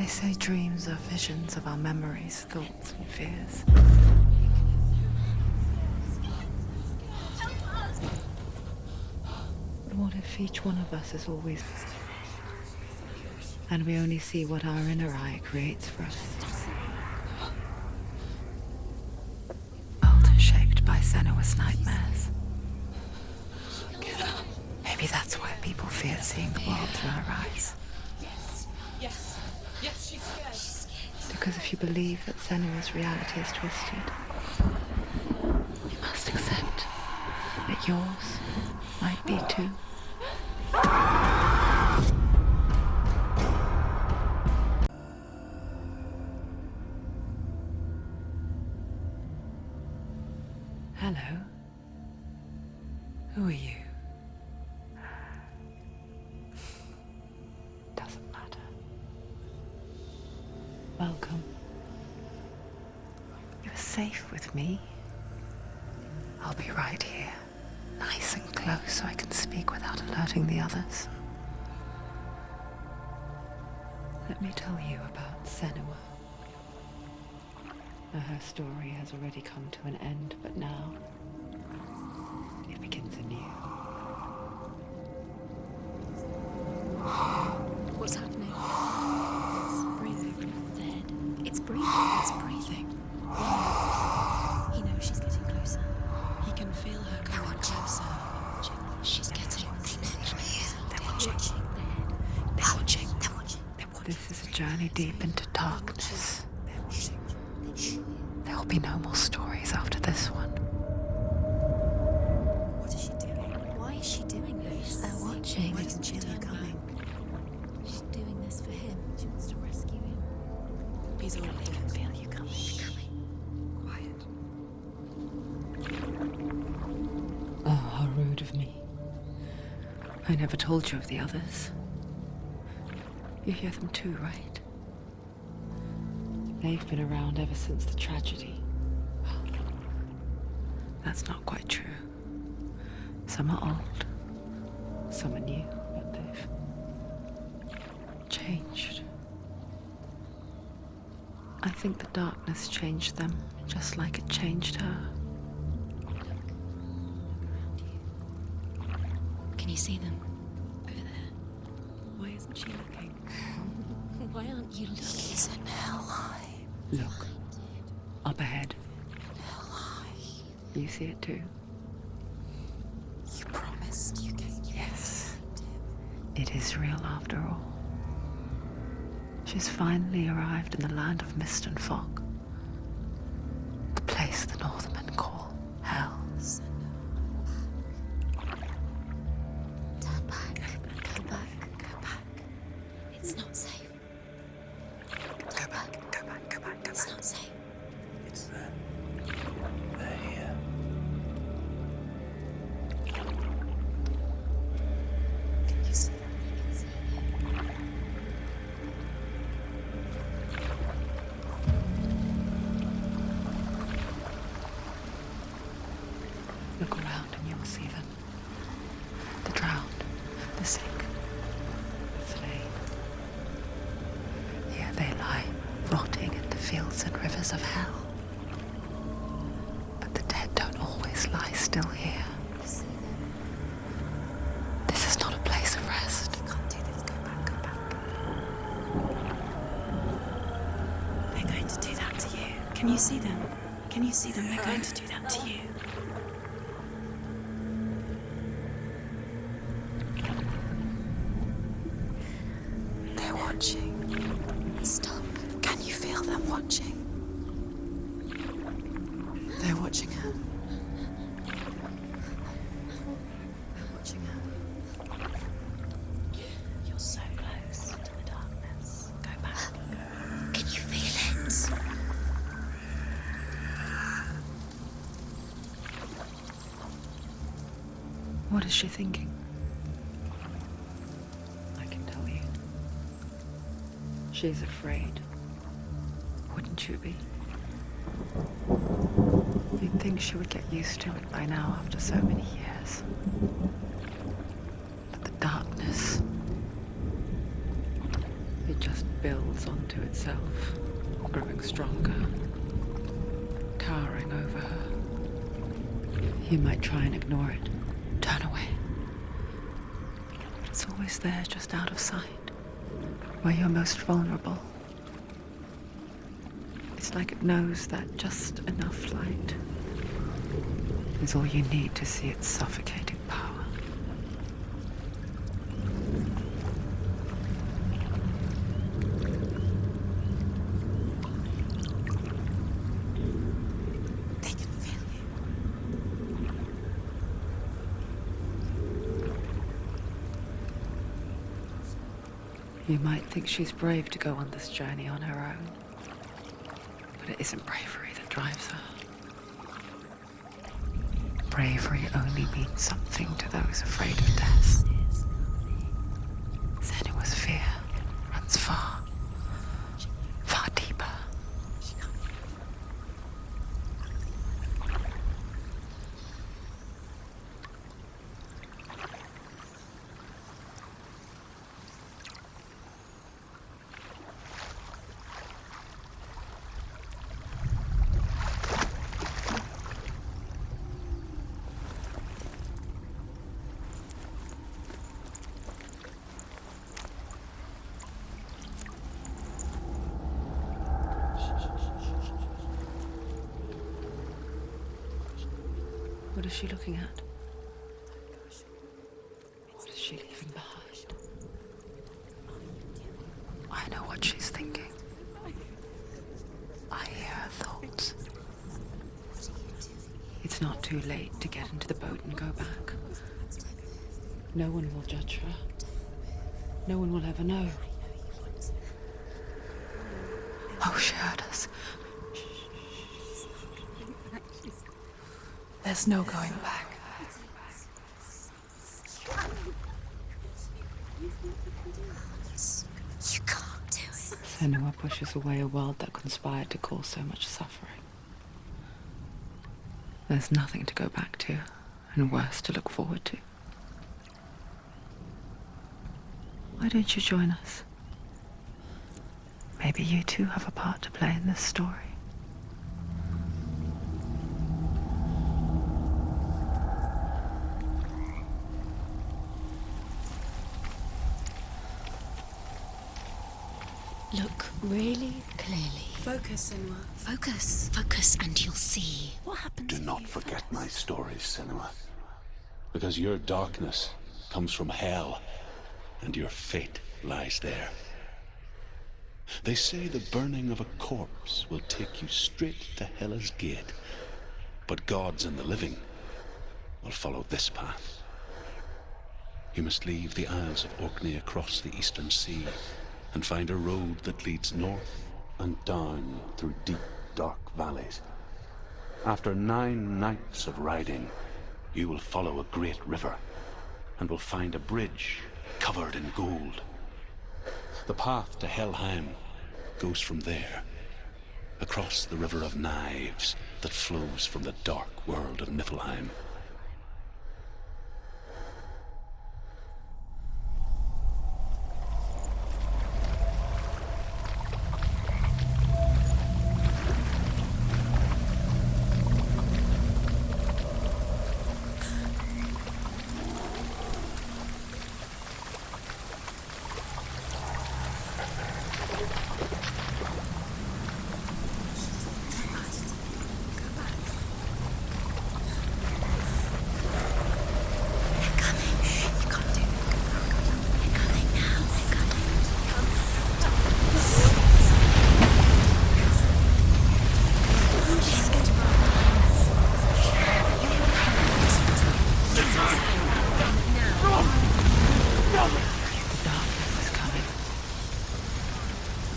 They say dreams are visions of our memories, thoughts, and fears. But what if each one of us is always... and we only see what our inner eye creates for us? World shaped by Senua's nightmares. Maybe that's why people fear seeing the world through our eyes. Yes, she's scared. Because if you believe that Senua's reality is twisted, you must accept that yours might be too. Hello. Who are you? Doesn't matter. Welcome. You're safe with me. I'll be right here, nice and close so I can speak without alerting the others. Let me tell you about Senua. Her story has already come to an end, but now it begins anew. What's happening? It's breathing. Dead. It's breathing. It's breathing. He knows she's getting closer. He can feel her coming closer. She's getting closer. They're watching. They're watching. They're watching. This is a journey deep into darkness. There will be no more stories after this one. What is she doing? Why is she doing this? They're watching. Why doesn't she feel her coming? She's doing this for him. She wants to rescue him. He's already can feel you coming. Quiet. Oh, how rude of me. I never told you of the others. You hear them too, right? They've been around ever since the tragedy. Well, that's not quite true. Some are old, some are new, but they've changed. I think the darkness changed them, just like it changed her. Can you see them? Over there. Why isn't she looking? Why aren't you looking? He's in Helheim. Look, up ahead. Helheim. You see it too? You promised you gave me. Yes. It is real after all. She's finally arrived in the land of mist and fog. The place the Northmen call Hell. Turn back. Go back. Go back. It's not safe. Go back. It's not safe. It's there. They're here. Can you see them? I can see them. Look around and you will see them. The drowned, the sick, the slain. Here they lie, rotting in the fields and rivers of hell. But the dead don't always lie still here. You see them? This is not a place of rest. You can't do this. Go back. Go back. They're going to do that to you. Can you see them? Can you see them? They're going to do that to you. They're watching. Stop. Can you feel them watching? They're watching her. They're watching her. You're so close to the darkness. Go back. Can you feel it? What is she thinking? I can tell you. She's afraid. Wouldn't you be? You'd think she would get used to it by now after so many years. But the darkness, it just builds onto itself, growing stronger, towering over her. You might try and ignore it, turn away. But it's always there, just out of sight, where you're most vulnerable. It's like it knows that just enough light is all you need to see its suffocating power. You might think she's brave to go on this journey on her own, but it isn't bravery that drives her. Bravery only means something to those afraid of death. Senua's fear runs far, far deeper. What is she looking at? What is she leaving behind? I know what she's thinking. I hear her thoughts. It's not too late to get into the boat and go back. No one will judge her. No one will ever know. Oh, she heard us. There's no going back. You can't do it. Senua pushes away a world that conspired to cause so much suffering. There's nothing to go back to, and worse to look forward to. Why don't you join us? Maybe you too have a part to play in this story. Look really clearly. Focus, Senua. Focus. Focus and you'll see. What happened Do to not you forget first? my stories, Senua. Because your darkness comes from hell, and your fate lies there. They say the burning of a corpse will take you straight to Hela's gate, but gods and the living will follow this path. You must leave the Isles of Orkney across the eastern sea, and find a road that leads north and down through deep, dark valleys. After 9 nights of riding, you will follow a great river, and will find a bridge covered in gold. The path to Helheim goes from there, across the river of knives that flows from the dark world of Muspelheim.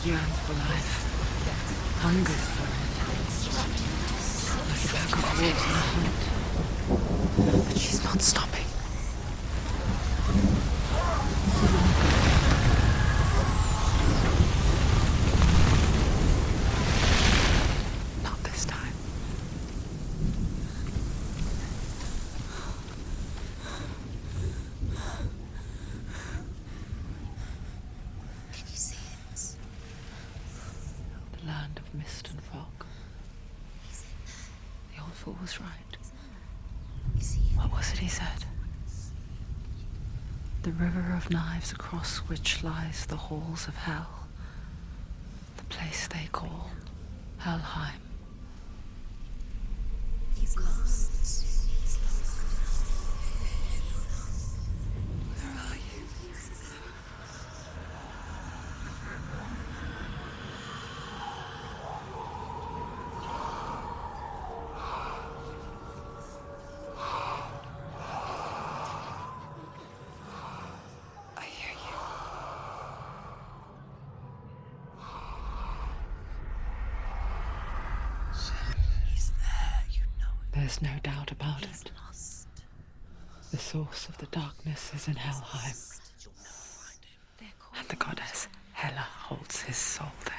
Yearns for life, hungers for it, like a pack of wolves in a hunt. But she's not stopping. Not this time. Can you see it? land of mist and fog. The old fool was right. What was it he said? The river of knives across which lies the halls of hell. The place they call Helheim. He's lost. He's lost. Where are you? I hear you. He's there, you know it. There's no doubt about He's it. lost. The source of the darkness is in Helheim, You'll never find him. They're called and the goddess Hela holds his soul there.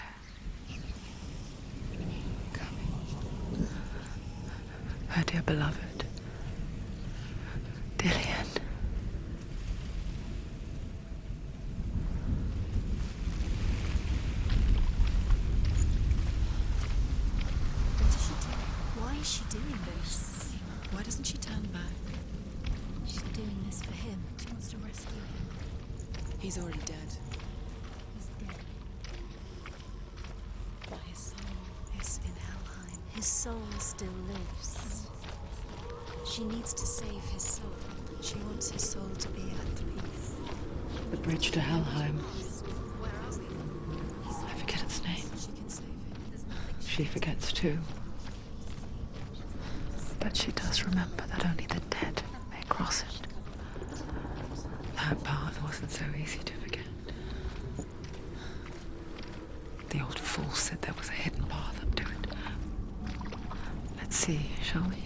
Coming. Her dear beloved, Dillian. What is she doing? Why is she doing this? Why doesn't she turn back? She's doing this for him. She wants to rescue him. He's already dead. He's dead. But his soul is in Helheim. His soul still lives. She needs to save his soul. She wants his soul to be at peace. The bridge to Helheim. Where are we? I forget its name. She can save him. There's nothing She forgets too. But she does remember that only the dead may cross it. That part wasn't so easy to forget. The old fool said there was a hidden path up to it. Let's see, shall we?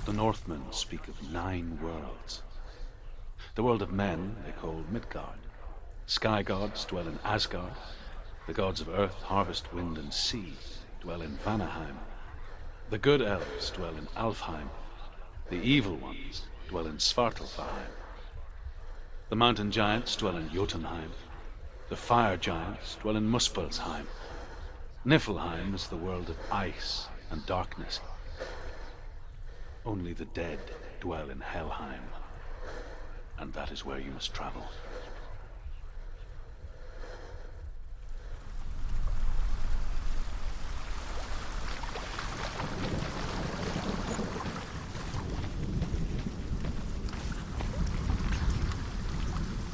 The Northmen speak of 9 worlds. The world of men they call Midgard. Sky gods dwell in Asgard. The gods of earth, harvest, wind, and sea dwell in Vanaheim. The good elves dwell in Alfheim. The evil ones dwell in Svartalfheim. The mountain giants dwell in Jotunheim. The fire giants dwell in Muspelheim. Niflheim is the world of ice and darkness. Only the dead dwell in Helheim, and that is where you must travel.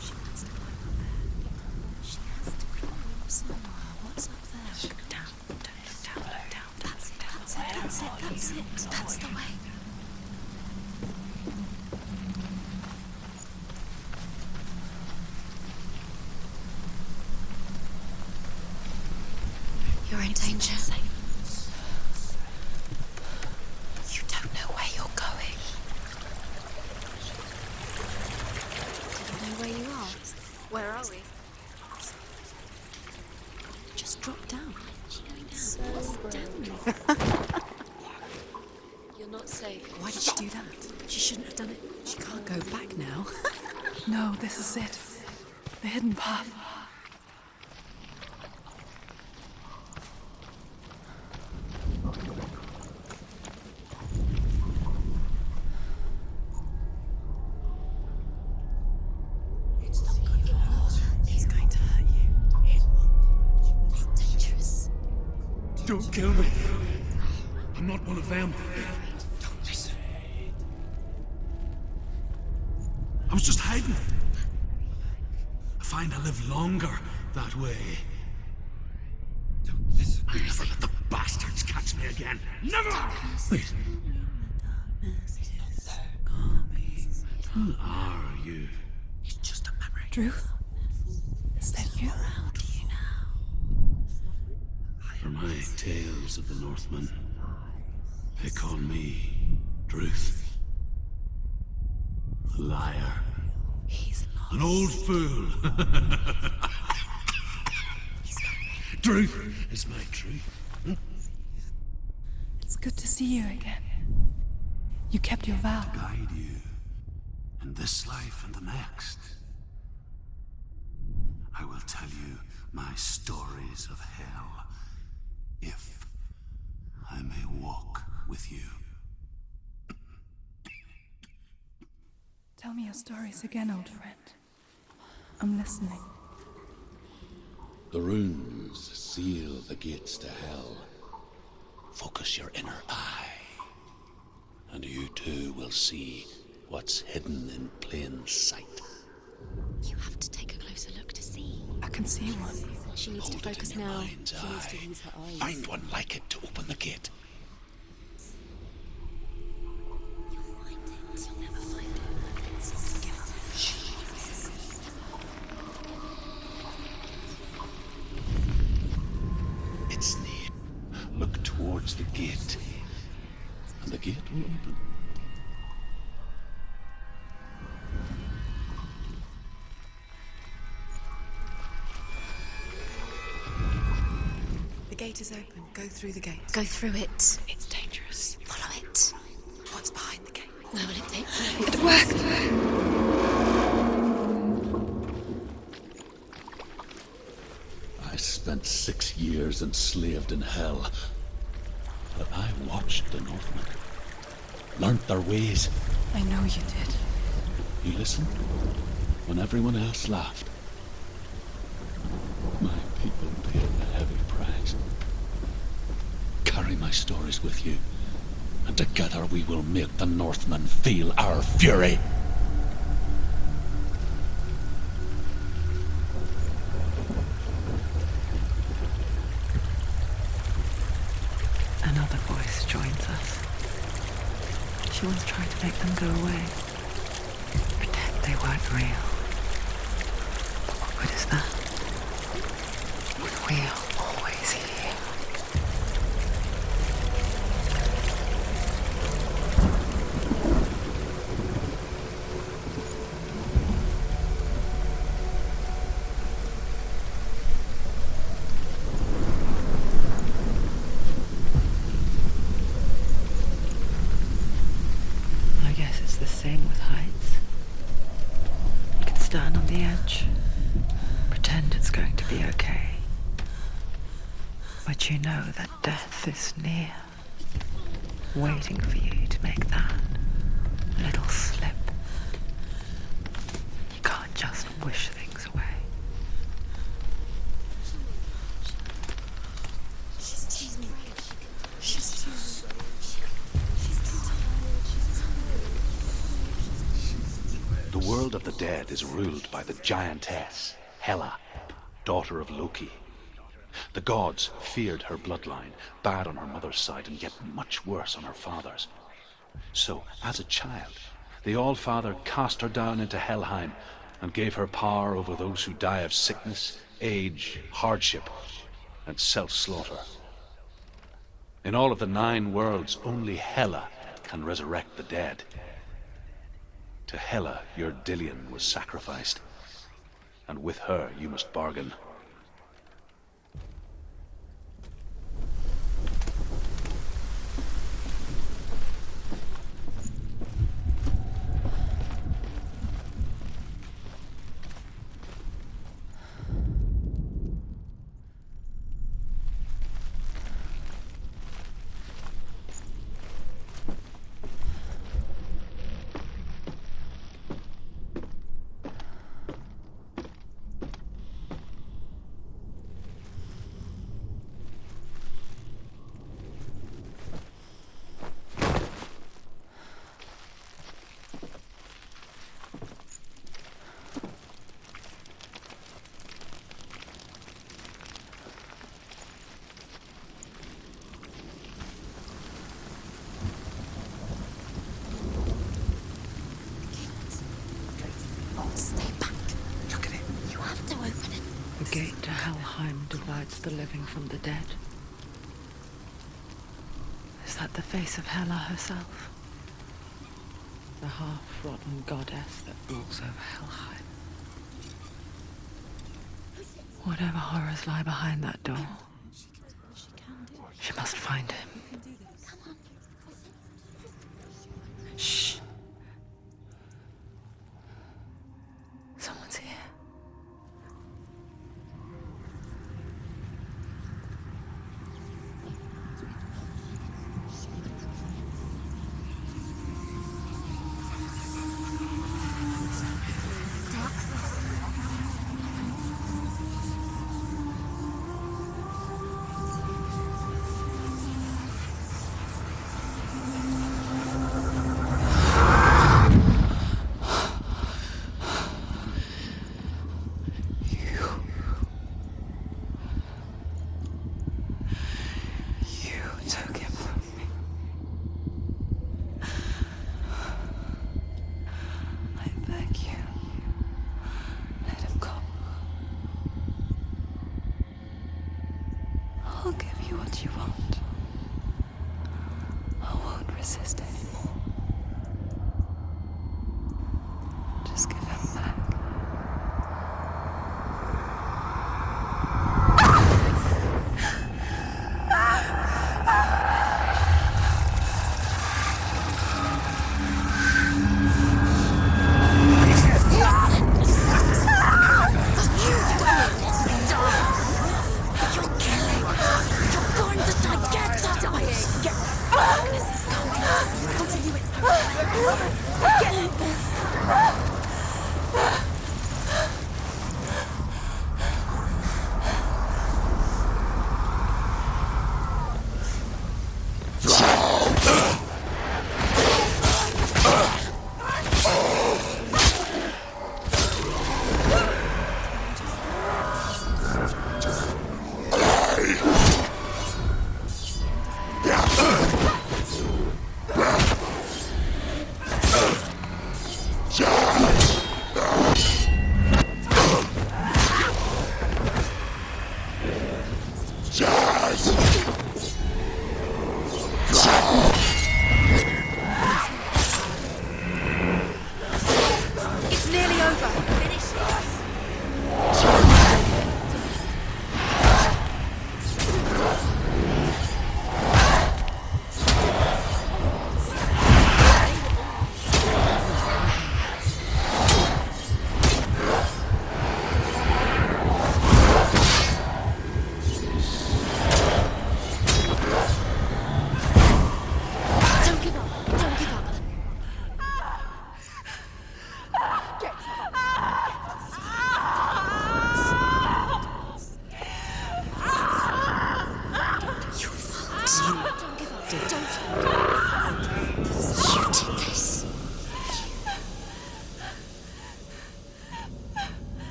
She wants to climb up there. She has to climb somewhere. What's up there? Look down. Don't look down. Look down. That's it. That's it. That's it. That's it. That's the way. You're in danger. You don't know where you're going. Do you know where you are? Where are we? Just drop down. So down. You're not safe. Why did she do that? She shouldn't have done it. She can't go back now. No, this is it. The hidden path. He's going to hurt you. It's dangerous. Don't kill me. I'm not one of them. Don't listen. I was just hiding. I find I live longer that way. Don't listen. I'll never let the bastards catch me again. Never! Wait. Who are you? you? It's just a memory. Druth? Is that you? For my tales of the Northmen, they call me Druth. A liar. He's lost. An old fool. Druth is my truth. It's good to see you again. You kept your vow. Guide you in this life and the next. I will tell you my stories of hell, if I may walk with you. Tell me your stories again, old friend. I'm listening. The runes seal the gates to hell. Focus your inner eye, and you too will see what's hidden in plain sight. You have to take a closer look to see. I can see one. She needs Hold to it focus in your now. mind's She needs to eye. use her eyes. Find one like it to open the gate. You'll find it. You'll never find it. It's near. Look towards the gate, and the gate will open. The gate is open. Go through the gate. Go through it. It's dangerous. Follow it. What's behind the gate? Where will it take It worked! I spent 6 years enslaved in hell, but I watched the Northmen, learnt their ways. I know you did. You listened when everyone else laughed. My people paid a heavy price. Carry my stories with you, and together we will make the Northmen feel our fury. Another voice joins us. She once tried to make them go away. Pretend they weren't real. But what good is that? We're always here. I guess it's the same with heights. You can stand on the edge, pretend it's going to be okay. But you know that death is near, waiting for you to make that little slip. You can't just wish things away. The world of the dead is ruled by the giantess, Hela, daughter of Loki. The gods feared her bloodline, bad on her mother's side and yet much worse on her father's. So, as a child, the All-Father cast her down into Helheim and gave her power over those who die of sickness, age, hardship, and self-slaughter. In all of the 9 worlds, only Hela can resurrect the dead. To Hela, your Dillion was sacrificed, and with her you must bargain. Stay back. Look at it. You have to open it. The gate to Helheim divides the living from the dead. Is that the face of Hela herself? The half-rotten goddess that rules over Helheim. Whatever horrors lie behind that door, she must find him. Shh. Someone's here. I'll give you what you want. I won't resist anymore. Just give him back.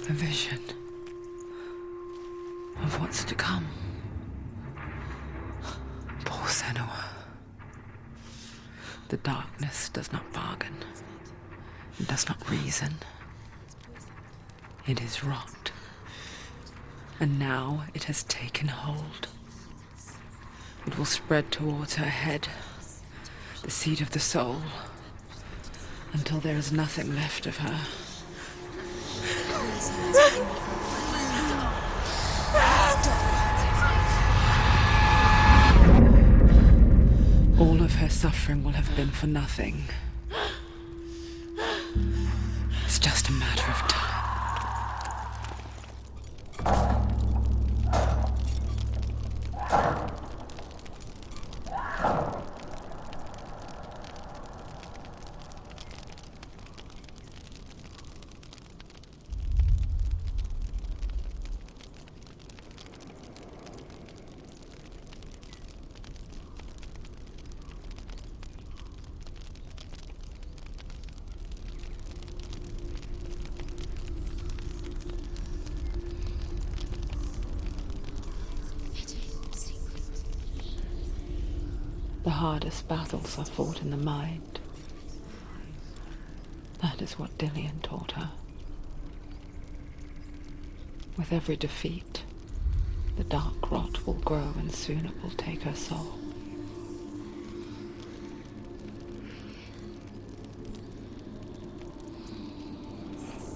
A vision of what's to come. Poor Senua. The darkness does not bargain. It does not reason. It is rot. And now it has taken hold. It will spread towards her head, the seat of the soul, until there is nothing left of her. All of her suffering will have been for nothing. It's just a matter of time. The hardest battles are fought in the mind. That is what Dillian taught her. With every defeat, the dark rot will grow and soon it will take her soul.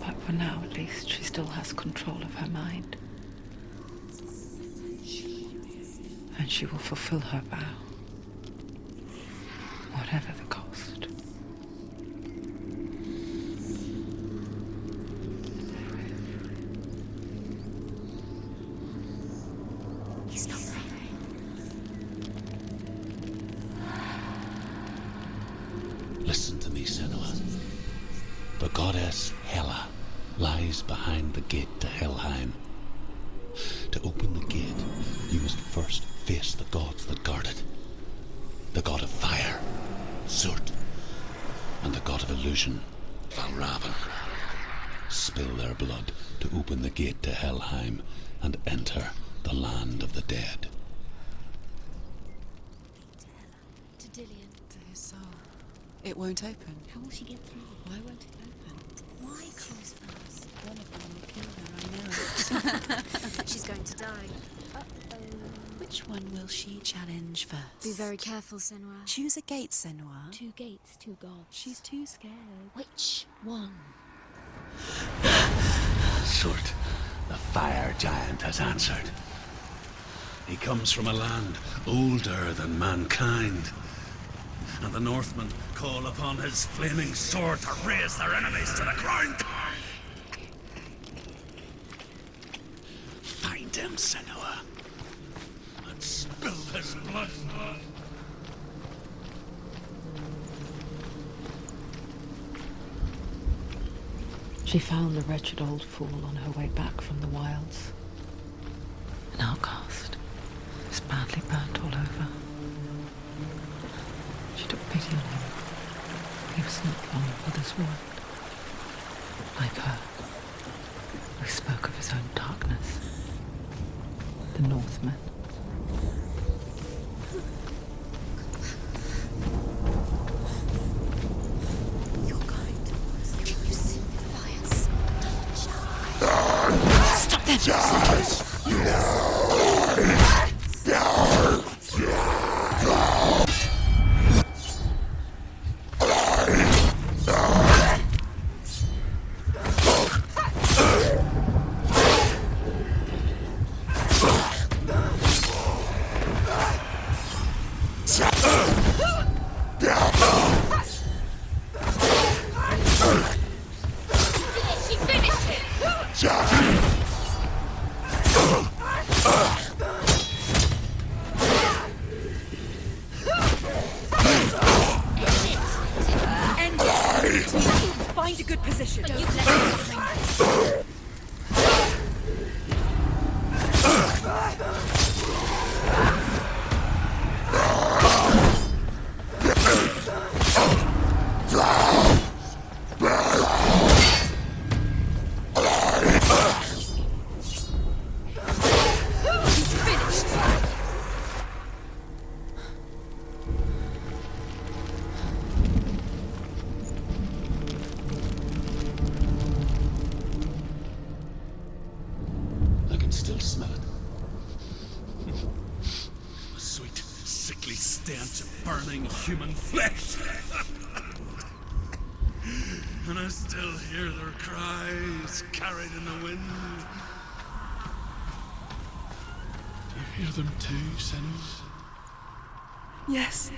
But for now, at least, she still has control of her mind. And she will fulfill her vow, whatever the cost. He's not there. Listen to me, Senua. The goddess Hela lies behind the gate to Helheim. To open the gate, you must first face the gods that guard it. The god of fire, Surt, and the god of illusion, Valravn. Spill their blood to open the gate to Helheim and enter the land of the dead. To Dillian. To his soul. It won't open. How will she get through? Why won't it open? Why close fast? One of them will kill her, I know. She's going to die. Which one will she challenge first? Be very careful, Senua. Choose a gate, Senua. 2 gates, 2 gods. She's too scared. Which one? Surt, the fire giant, has answered. He comes from a land older than mankind, and the Northmen call upon his flaming sword to raise their enemies to the ground. Find him, Senua, and spill his blood. She found the wretched old fool on her way back from the wilds. An outcast, was badly burnt all over. She took pity on him. He was not long for this world. Like her, who spoke of his own darkness. The Northmen. You're going to us. Can you see the fires? Stop them! She finished it! End it! Find a good position. But you've left it behind. He's finished. I can still smell it. The sweet, sickly stench of burning human flesh. And I still hear their cries carried in the wind. Do you hear them too, Senua? Yes,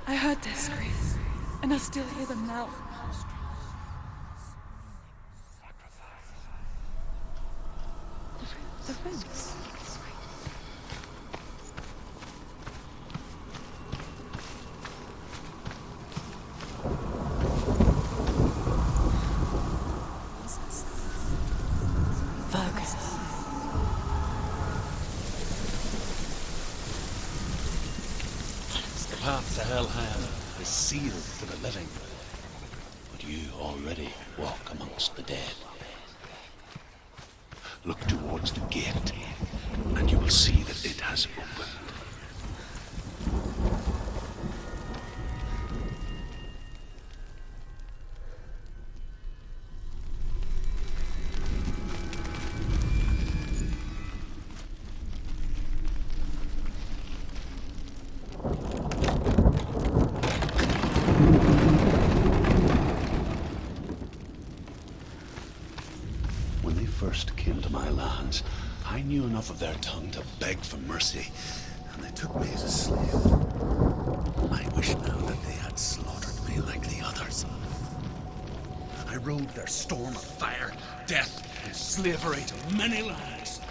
I heard their screams, and I still hear them now. The rings. Fergus. The path to Helheim is sealed to the living, but you already walk amongst the dead. Look towards the gate, and you will see that it has opened. first came to my lands, I knew enough of their tongue to beg for mercy, and they took me as a slave. I wish now that they had slaughtered me like the others. I rode their storm of fire, death, and slavery to many lands.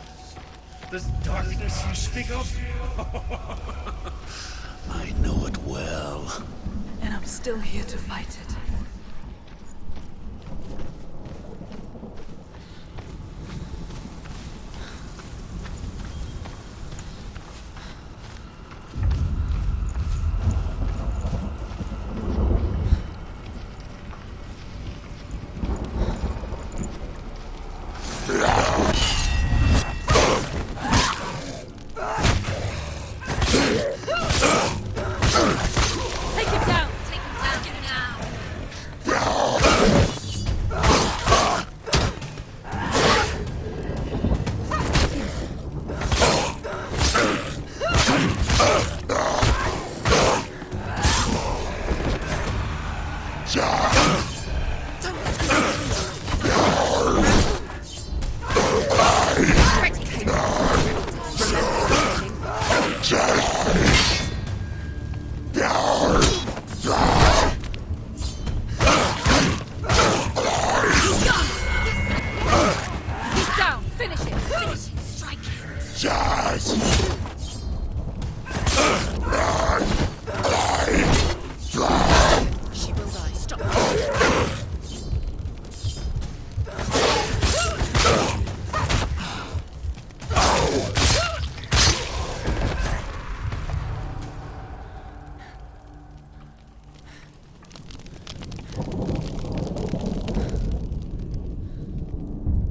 This darkness you speak of, I know it well. And I'm still here to fight it.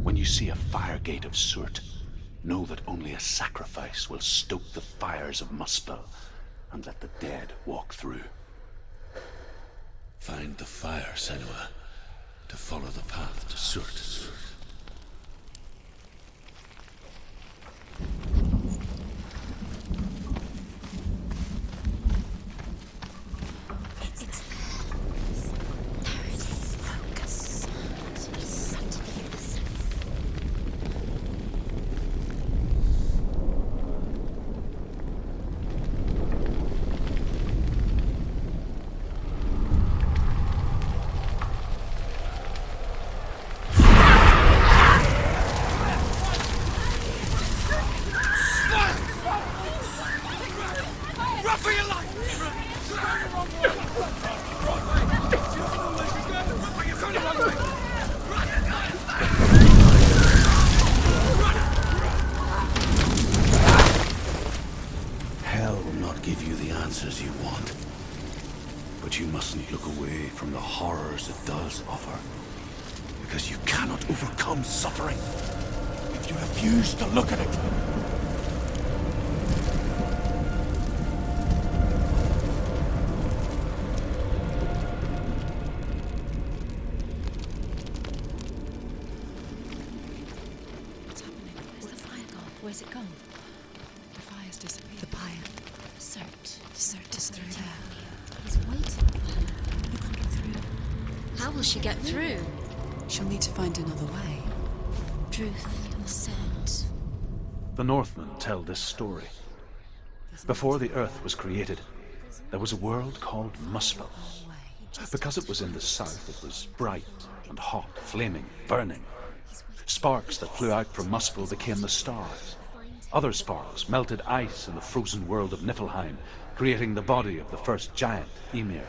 When you see a fire gate of Surt, know that only a sacrifice will stoke the fires of Muspel and let the dead walk through. Find the fire, Senua, to follow the path to Surt. Hell will not give you the answers you want, but you mustn't look away from the horrors it does offer, because you cannot overcome suffering if you refuse to look at it. Where's it gone? The fire's disappeared. The pyre. Surt is through there. He's waiting for her. You can get through. How will she get through? She'll need to find another way. Truth and Surt. The Northmen tell this story. Before the earth was created, there was a world called Muspel. Because it was in the south, it was bright and hot, flaming, burning. Sparks that flew out from Muspel became the stars. Other sparks melted ice in the frozen world of Niflheim, creating the body of the first giant, Ymir.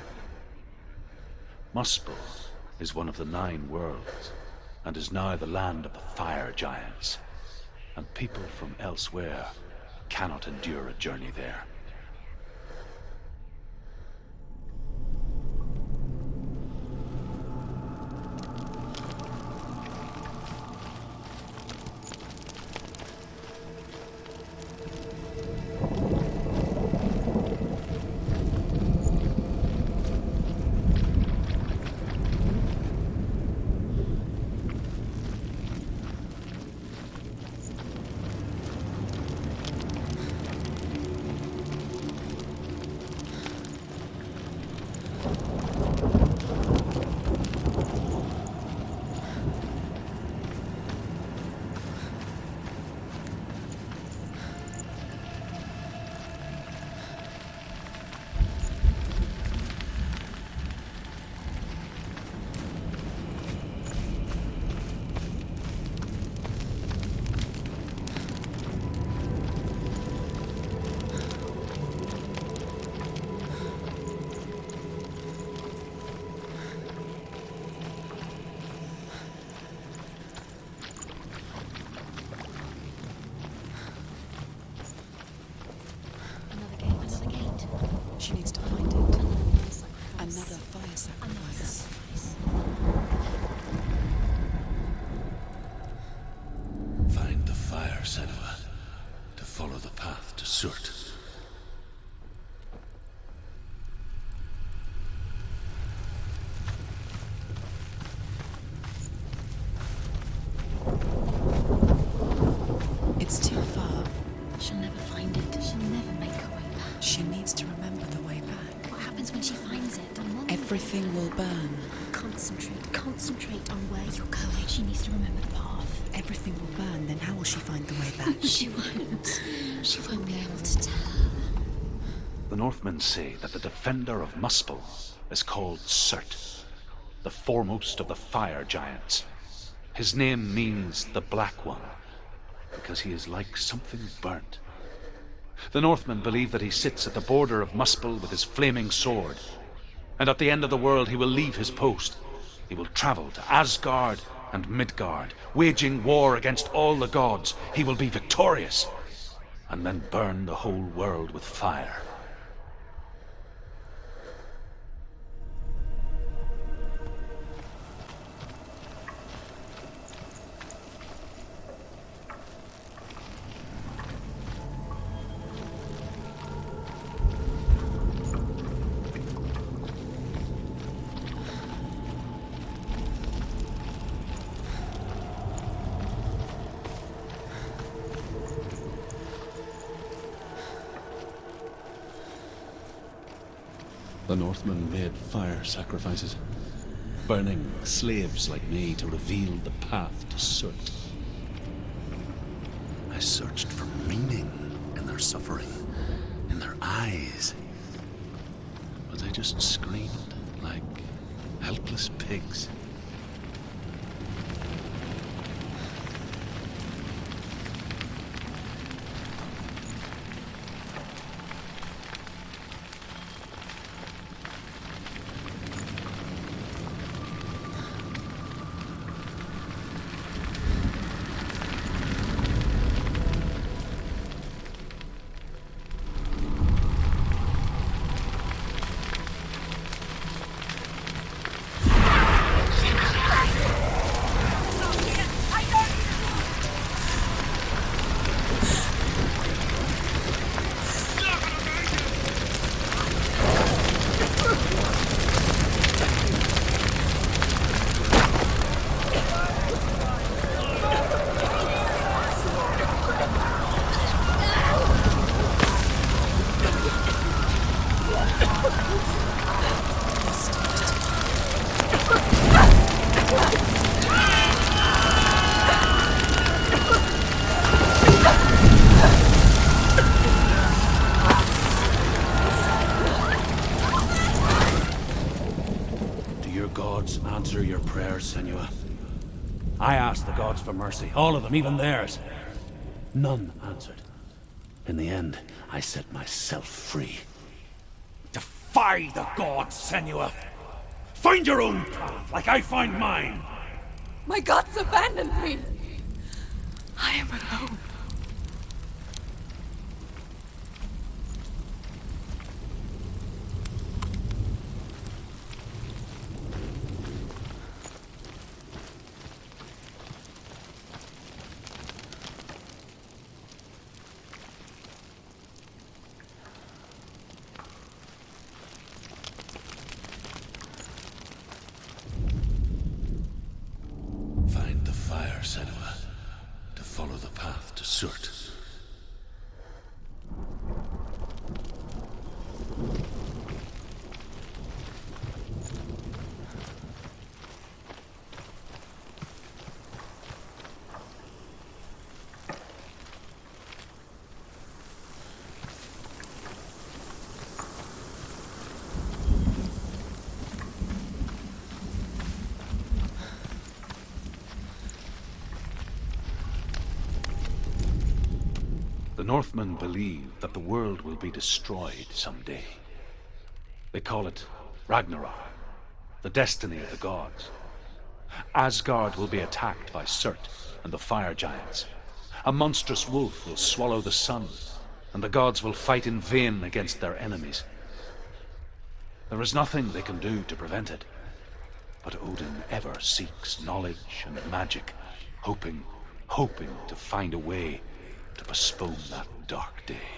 Muspel is one of the 9 worlds, and is now the land of the fire giants. And people from elsewhere cannot endure a journey there. Surt. It's too far. She'll never find it. She'll never make her way back. She needs to remember the way back. What happens when she finds it? Everything will burn. Concentrate on where you're going. She needs to remember the path. Everything will burn, then how will she find the way back? She won't. She won't be able to tell. The Northmen say that the defender of Muspel is called Surt, the foremost of the fire giants. His name means the Black One, because he is like something burnt. The Northmen believe that he sits at the border of Muspel with his flaming sword, and at the end of the world he will leave his post. He will travel to Asgard and Midgard, waging war against all the gods. He will be victorious, and then burn the whole world with fire. The Northmen made fire sacrifices, burning slaves like me to reveal the path to Surt. I searched for meaning in their suffering, in their eyes. But they just screamed like helpless pigs. Answer your prayers, Senua. I asked the gods for mercy, all of them, even theirs. None answered. In the end, I set myself free. Defy the gods, Senua! Find your own path, like I find mine! My gods abandoned me! I am alone. Find the fire, Senua, to follow the path to Surt. The Northmen believe that the world will be destroyed someday. They call it Ragnarok, the destiny of the gods. Asgard will be attacked by Surt and the fire giants. A monstrous wolf will swallow the sun, and the gods will fight in vain against their enemies. There is nothing they can do to prevent it, but Odin ever seeks knowledge and magic, hoping to find a way to postpone that dark day.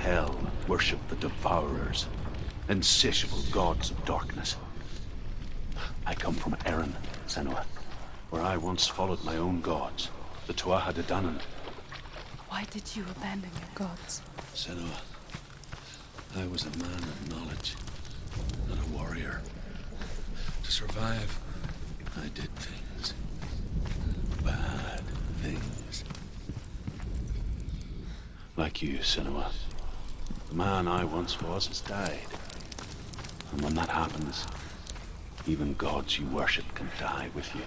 hell worship the devourers, insatiable gods of darkness. I come from Erin, Senua, where I once followed my own gods, the Tuatha De Danann. Why did you abandon your gods? Senua, I was a man of knowledge, not a warrior. To survive, I did things. Bad things. Like you, Senua. The man I once was has died. And when that happens, even gods you worship can die with you.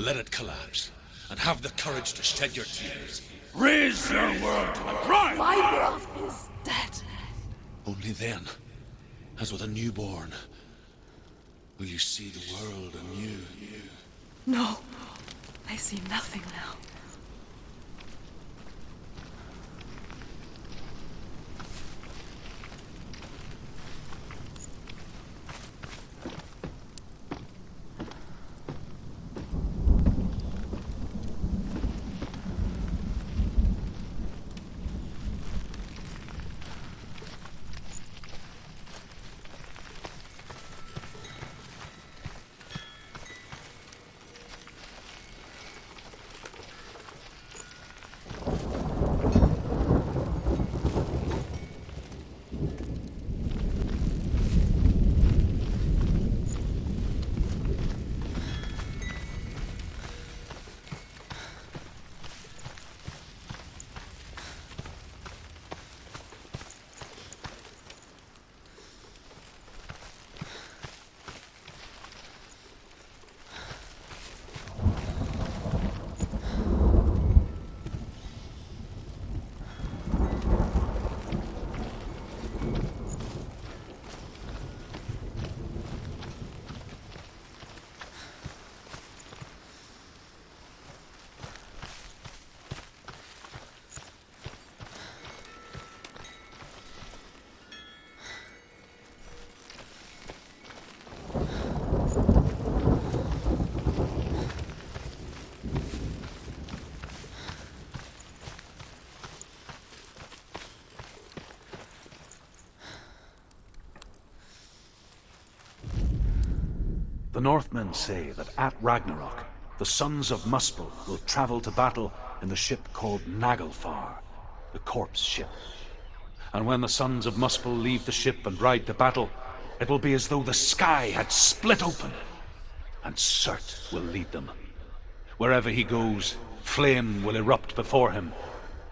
let it collapse, and have the courage to shed your tears. Raise your world to the crime! My world is dead. Only then, as with a newborn, will you see the world anew. No, I see nothing now. The Northmen say that at Ragnarok, the sons of Muspel will travel to battle in the ship called Naglfar, the corpse ship. And when the sons of Muspel leave the ship and ride to battle, it will be as though the sky had split open, and Surt will lead them. Wherever he goes, flame will erupt before him,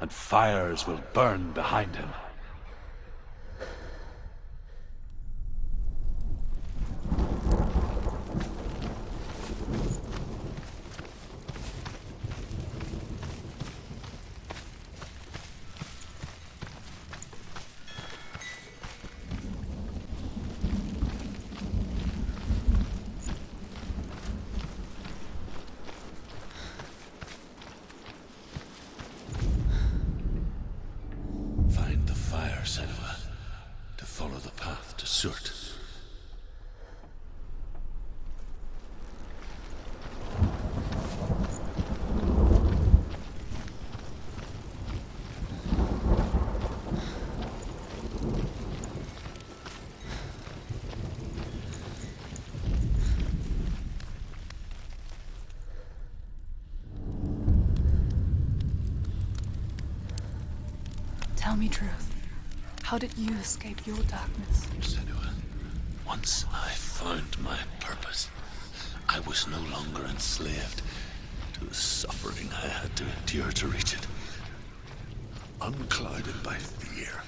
and fires will burn behind him. Find the fire, Senua, to follow the path to Surt. Tell me truth. How did you escape your darkness? Senua, once I found my purpose, I was no longer enslaved to the suffering I had to endure to reach it. Unclouded by fear,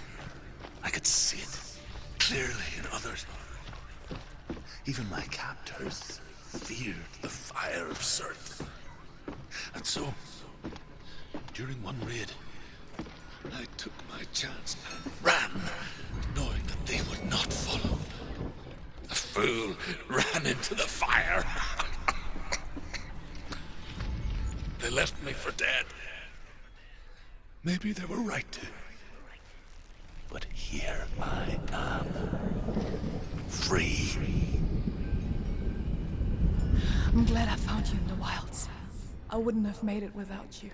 I could see it clearly in others. Even my captors feared the fire of Surt. And so, during one raid, I took my chance and ran, knowing that they would not follow. The fool ran into the fire. They left me for dead. Maybe they were right to. But here I am, free. I'm glad I found you in the wilds. I wouldn't have made it without you.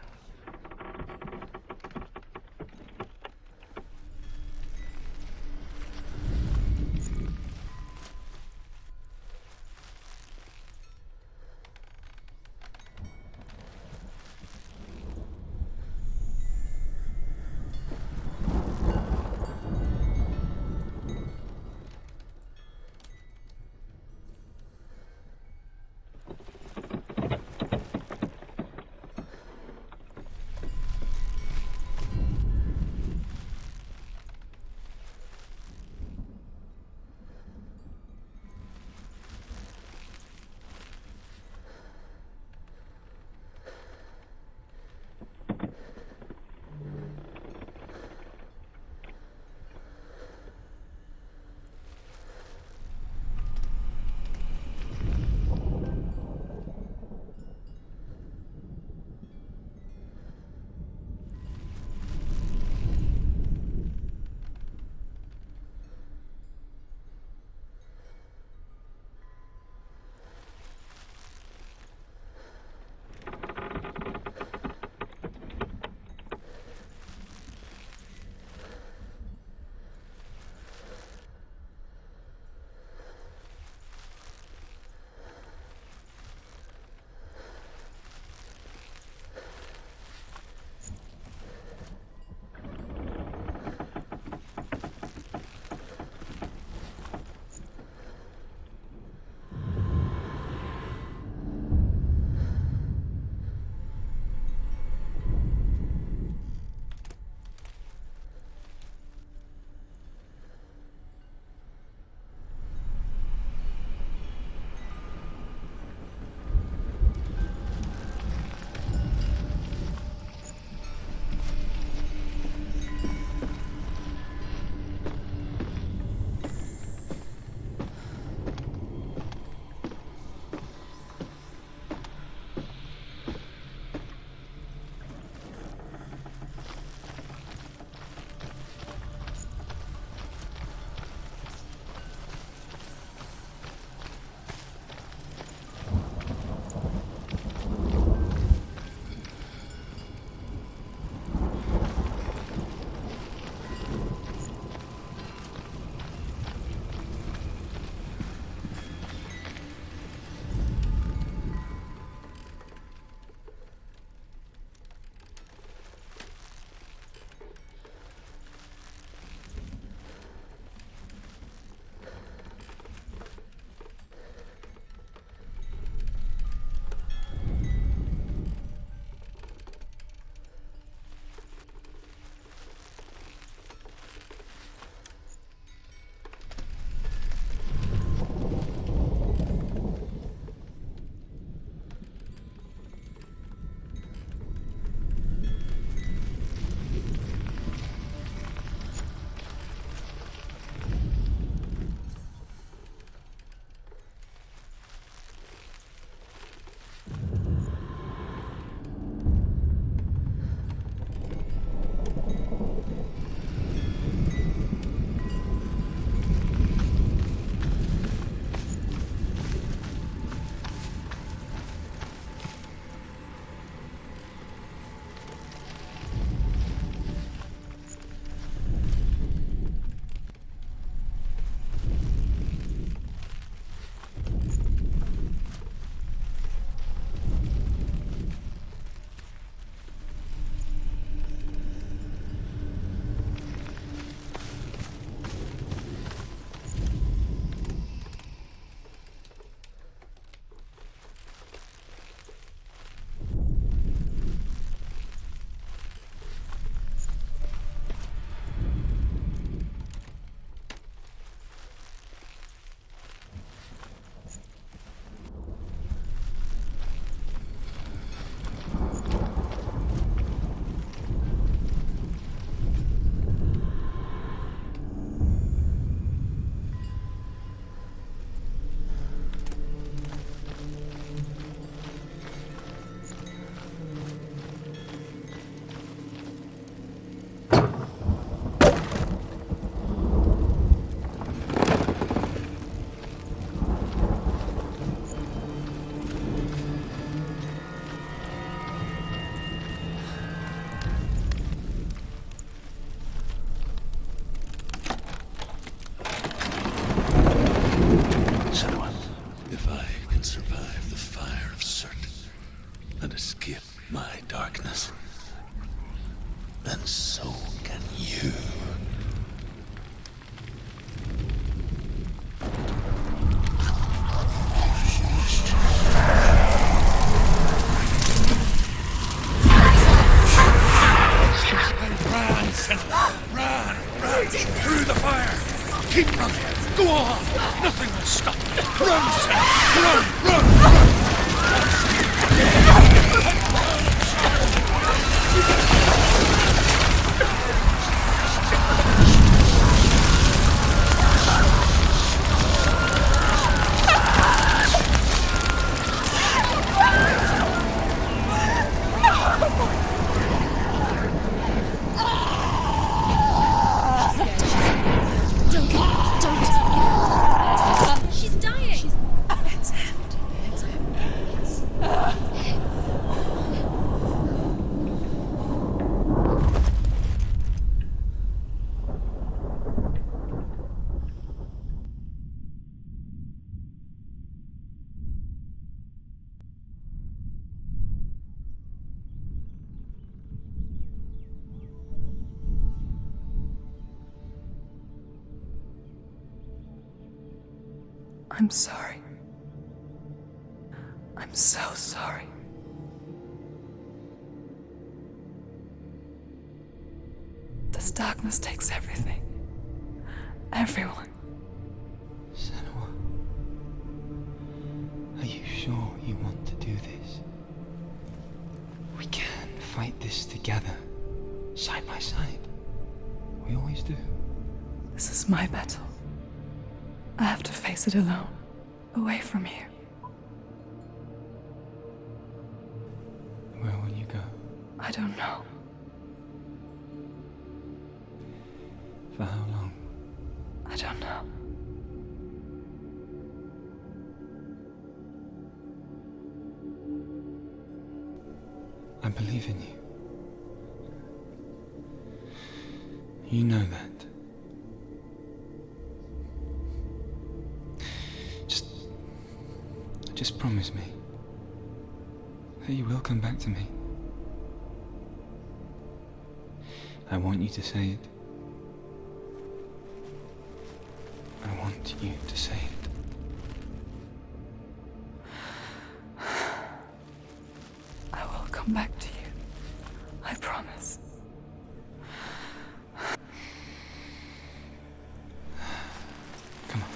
Keep coming! Go on! Nothing will stop you! Run, Senua! She's dying! It's him. It's him. I'm sorry. I'm so sorry. This darkness takes everything. Everyone. Senua, are you sure you want to do this? We can fight this together, side by side. We always do. This is my battle. I have to face it alone, away from here. Where will you go? I don't know. For how long? I don't know. I believe in you. You know that. Just promise me that you will come back to me. I want you to say it. I want you to say it. I will come back to you. I promise. Come on.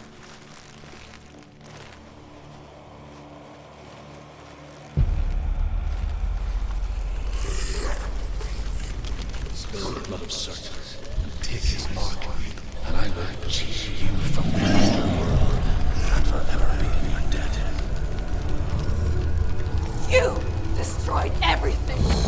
Spill the blood of Surt and take his mark, and I will release you from the underworld and forever be in your debt. You destroyed everything!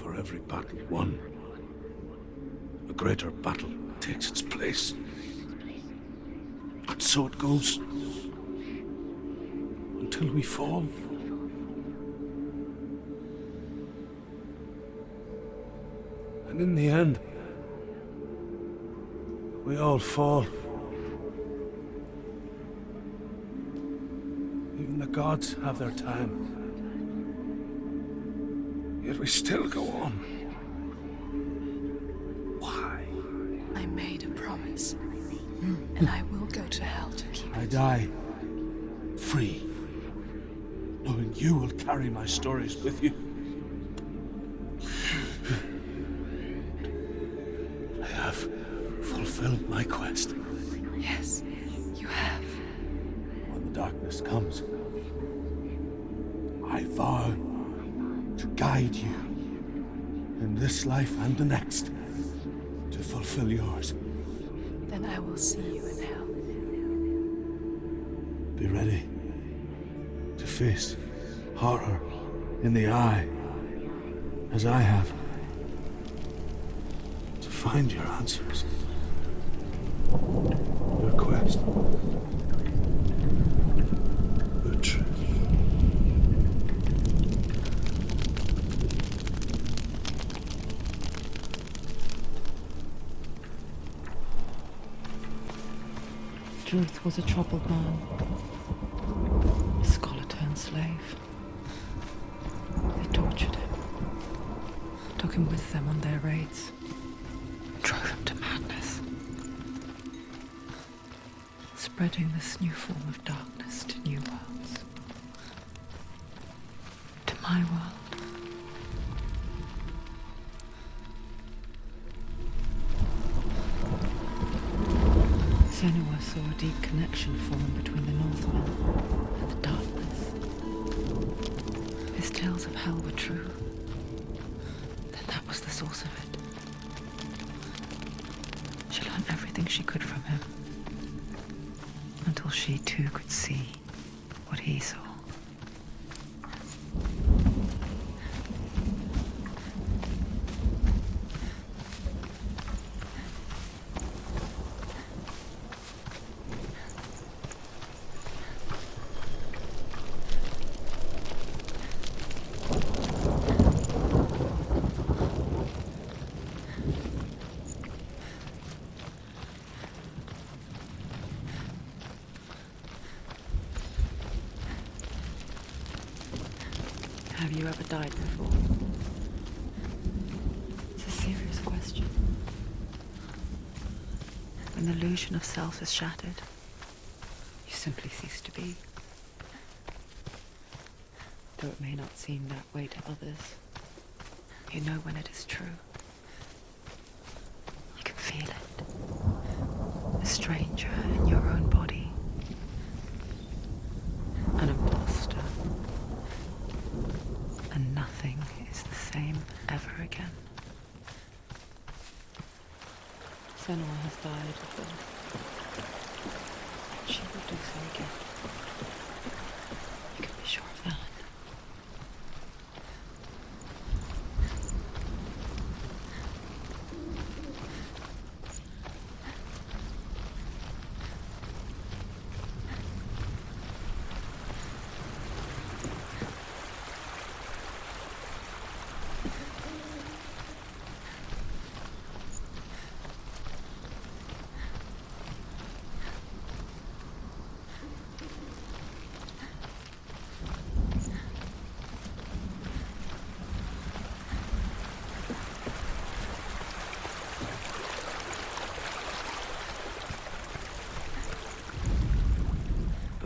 For every battle won, a greater battle takes its place. And so it goes. Until we fall. And in the end, we all fall. Even the gods have their time. Yet we still go on. Why? I made a promise. And I will go to hell to keep I it. die free, knowing you will carry my stories with you. I have fulfilled my quest. Yes, you have. When the darkness comes, I vow to guide you in this life and the next to fulfill yours. Then I will see you in hell. Be ready to face horror in the eye, as I have. To find your answers. Your quest. Your truth. Truth was a troubled man, a scholar turned slave. They tortured him, took him with them on their raids, drove him to madness, spreading this new form of darkness to new worlds, to my world. Senua saw a deep connection form between the Northmen and the darkness. His tales of hell were true. Then that was the source of it. She learned everything she could from him, until she too could see what he saw. Have you ever died before? It's a serious question. When the illusion of self is shattered, you simply cease to be. Though it may not seem that way to others, you know when it is true. You can feel it. A stranger in your own body. An imposter. And nothing is the same ever again. Senua has died before. She will do so again. You can be sure of that.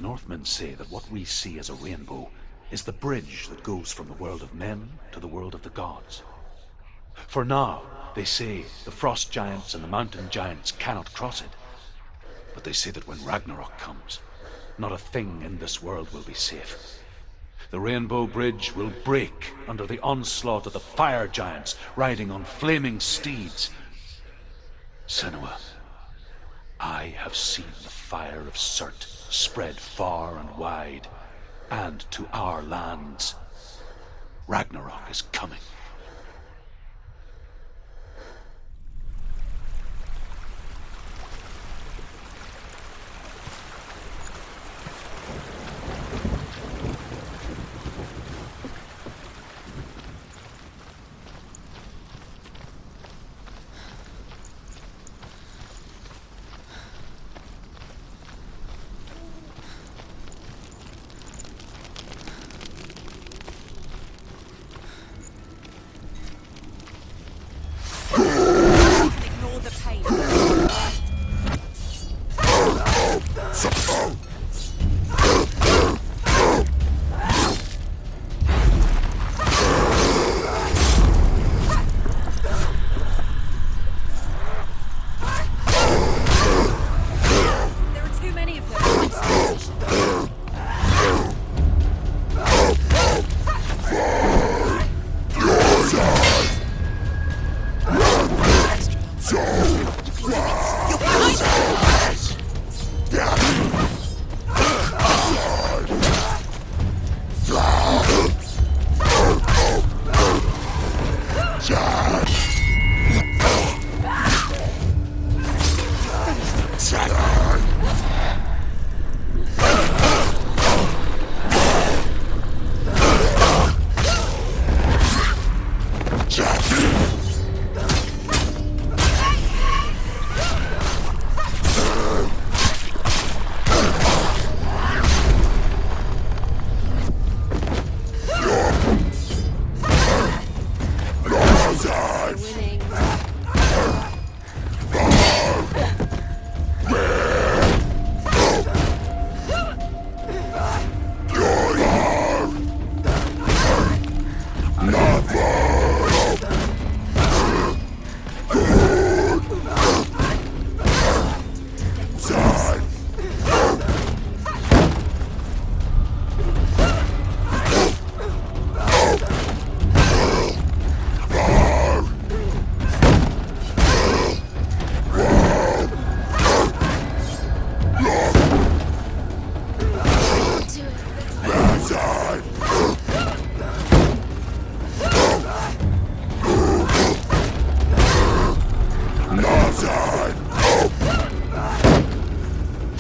Northmen say that what we see as a rainbow is the bridge that goes from the world of men to the world of the gods. For now, they say, the frost giants and the mountain giants cannot cross it. But they say that when Ragnarok comes, not a thing in this world will be safe. The rainbow bridge will break under the onslaught of the fire giants riding on flaming steeds. Senua, I have seen the fire of Surt spread far and wide, and to our lands. Ragnarok is coming.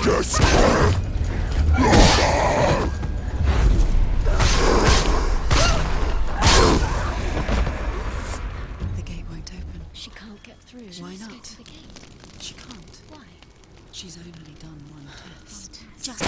The gate won't open. She can't get through. Why Let's not? go to the gate. She can't. Why? She's only done one test. Just